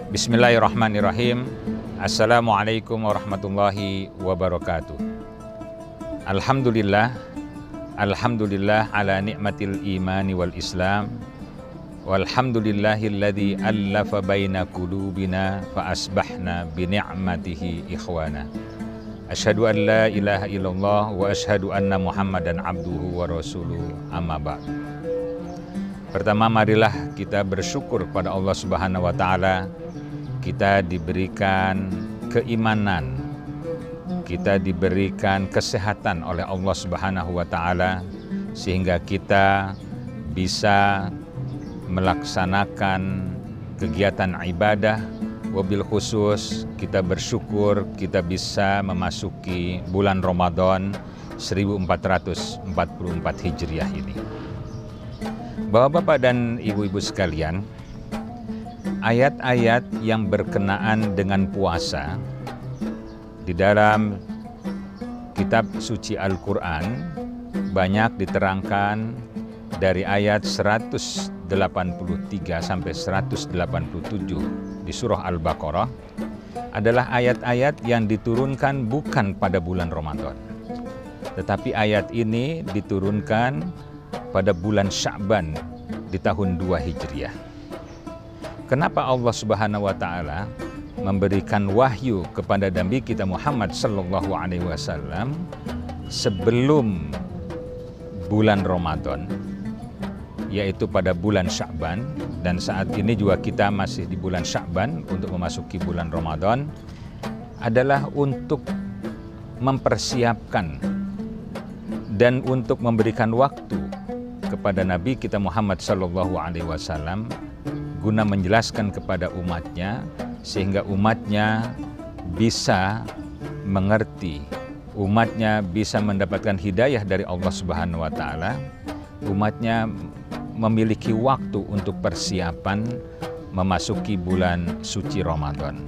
Bismillahirrahmanirrahim. Assalamualaikum warahmatullahi wabarakatuh. Alhamdulillah ala nikmatil imani wal islam. Walhamdulillahilladzi allafa baina qulubina fa asbahna bi ni'matihi ikhwana. Asyhadu an la ilaha illallah wa asyhadu anna Muhammadan abduhu wa rasuluhu, amma ba'd. Pertama, marilah kita bersyukur kepada Allah Subhanahu wa taala. Kita diberikan keimanan, kita diberikan kesehatan oleh Allah Subhanahu wa taala sehingga kita bisa melaksanakan kegiatan ibadah. Wabil khusus kita bersyukur kita bisa memasuki bulan Ramadan 1444 Hijriah ini. Bapak-bapak dan ibu-ibu sekalian, ayat-ayat yang berkenaan dengan puasa di dalam kitab suci Al-Quran banyak diterangkan dari ayat 183 sampai 187 di surah Al-Baqarah adalah ayat-ayat yang diturunkan bukan pada bulan Ramadan, tetapi ayat ini diturunkan pada bulan Sya'ban di tahun 2 Hijriah. Kenapa Allah Subhanahu wa taala memberikan wahyu kepada Nabi kita Muhammad sallallahu alaihi wasallam sebelum bulan Ramadan, yaitu pada bulan Sya'ban, dan saat ini juga kita masih di bulan Sya'ban untuk memasuki bulan Ramadan, adalah untuk mempersiapkan dan untuk memberikan waktu kepada Nabi kita Muhammad sallallahu alaihi wasallam guna menjelaskan kepada umatnya sehingga umatnya bisa mengerti, umatnya bisa mendapatkan hidayah dari Allah Subhanahu wa taala, umatnya memiliki waktu untuk persiapan memasuki bulan suci Ramadan.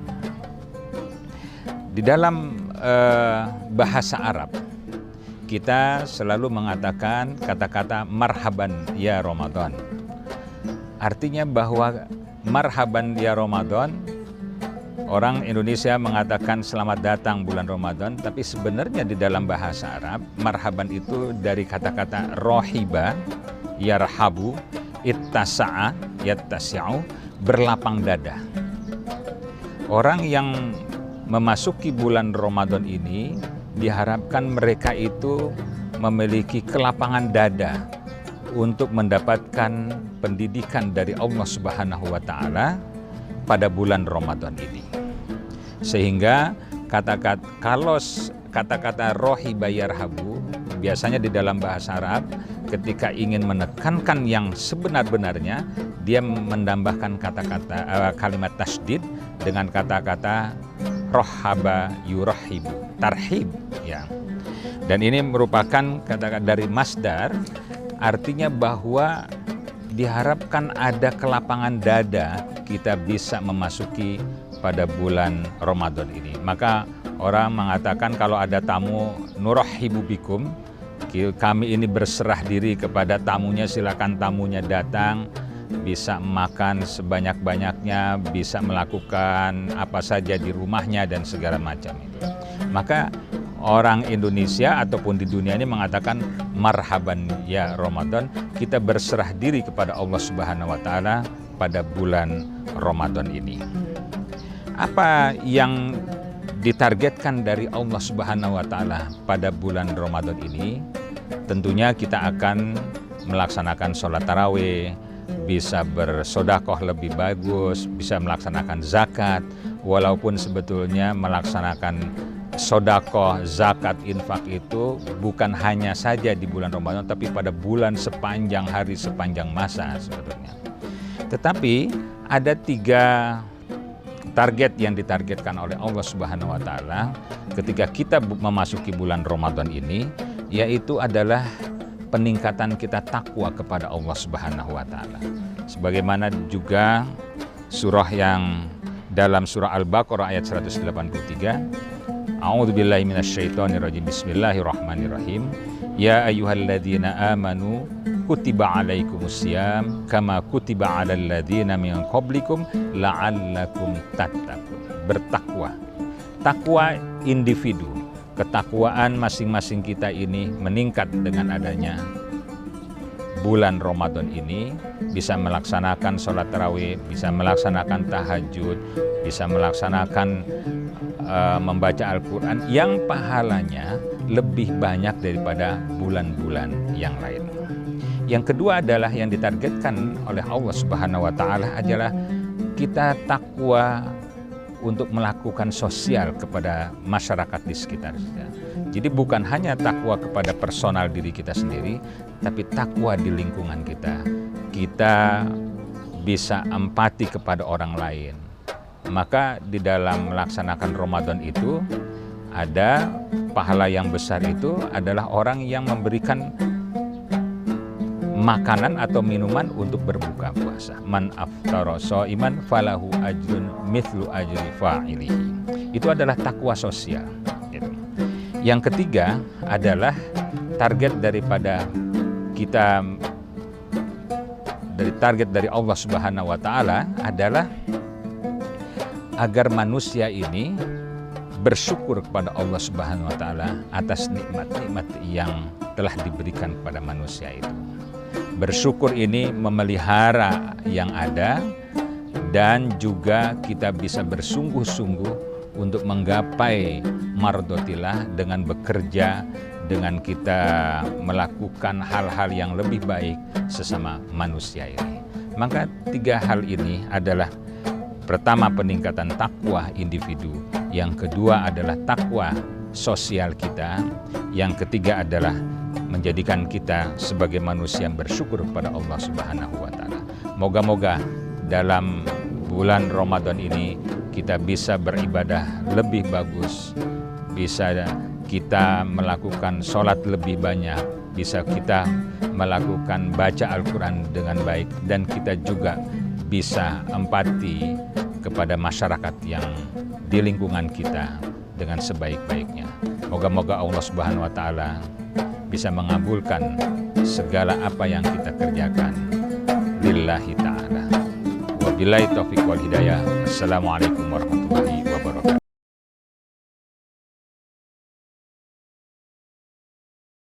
Di dalam bahasa Arab kita selalu mengatakan kata-kata marhaban ya Ramadan. Artinya bahwa marhaban ya Ramadan, orang Indonesia mengatakan selamat datang bulan Ramadan, tapi sebenarnya di dalam bahasa Arab marhaban itu dari kata-kata rohiba yarhabu, ittasa'a yattasi'u, berlapang dada. Orang yang memasuki bulan Ramadan ini diharapkan mereka itu memiliki kelapangan dada untuk mendapatkan pendidikan dari Allah Subhanahu wa taala pada bulan Ramadan ini. Sehingga kata-kata rohiba yarhabu biasanya di dalam bahasa Arab ketika ingin menekankan yang sebenar-benarnya dia menambahkan kata-kata kalimat tasydid dengan kata-kata rohaba yurahibu, tarhib ya. Dan ini merupakan kata-kata dari masdar, artinya bahwa diharapkan ada kelapangan dada kita bisa memasuki pada bulan Ramadan ini. Maka orang mengatakan kalau ada tamu nurahibu bikum, kami ini berserah diri kepada tamunya, silakan tamunya datang, bisa makan sebanyak-banyaknya, bisa melakukan apa saja di rumahnya dan segala macam itu. Maka orang Indonesia ataupun di dunia ini mengatakan marhaban ya Ramadan, kita berserah diri kepada Allah Subhanahu wa taala pada bulan Ramadan ini. Apa yang ditargetkan dari Allah Subhanahu wa taala pada bulan Ramadan ini? Tentunya kita akan melaksanakan sholat tarawih, bisa bersodakoh lebih bagus, bisa melaksanakan zakat, walaupun sebetulnya melaksanakan sodakoh, zakat, infak itu bukan hanya saja di bulan Ramadan, tapi pada bulan sepanjang hari, sepanjang masa sebetulnya. Tetapi ada 3 target yang ditargetkan oleh Allah Subhanahu wa taala ketika kita memasuki bulan Ramadan ini, yaitu adalah peningkatan kita takwa kepada Allah Subhanahu wa taala. Sebagaimana juga surah yang dalam surah Al-Baqarah ayat 183, A'udzubillahi minasyaitonirrajim. Bismillahirrahmanirrahim. Ya ayyuhalladzina amanu kutiba alaikumusiyam kama kutiba alal ladzina min qablikum la'allakum tattaqun. Bertakwa. Takwa individu, ketakwaan masing-masing kita ini meningkat dengan adanya bulan Ramadan ini, bisa melaksanakan sholat tarawih, bisa melaksanakan tahajud, bisa melaksanakan membaca Al-Quran yang pahalanya lebih banyak daripada bulan-bulan yang lain. Yang kedua adalah yang ditargetkan oleh Allah Subhanahu wa Ta'ala adalah kita takwa untuk melakukan sosial kepada masyarakat di sekitar kita. Jadi bukan hanya takwa kepada personal diri kita sendiri, tapi takwa di lingkungan kita. Kita bisa empati kepada orang lain. Maka di dalam melaksanakan Ramadan itu ada pahala yang besar, itu adalah orang yang memberikan makanan atau minuman untuk berbuka puasa. Man aftara shaiman falahu ajrun mithlu ajri fa'ilihi. Itu adalah takwa sosial. Yang ketiga adalah target daripada kita, dari target dari Allah Subhanahu wa Ta'ala adalah agar manusia ini bersyukur kepada Allah Subhanahu wa Ta'ala atas nikmat-nikmat yang telah diberikan kepada manusia itu. Bersyukur ini memelihara yang ada, dan juga kita bisa bersungguh-sungguh untuk menggapai mardotillah dengan bekerja, dengan kita melakukan hal-hal yang lebih baik sesama manusia ini. Maka tiga hal ini adalah: pertama, peningkatan takwa individu, yang kedua adalah takwa sosial kita, yang ketiga adalah menjadikan kita sebagai manusia yang bersyukur kepada Allah Subhanahu wa Ta'ala. Moga-moga dalam bulan Ramadan ini kita bisa beribadah lebih bagus, bisa kita melakukan sholat lebih banyak, bisa kita melakukan baca Al-Quran dengan baik, dan kita juga bisa empati kepada masyarakat yang di lingkungan kita dengan sebaik-baiknya. Moga-moga Allah Subhanahu wa Ta'ala bisa mengabulkan segala apa yang kita kerjakan lillahi ta'ala. Wabillahi taufiq wal hidayah. Assalamualaikum warahmatullahi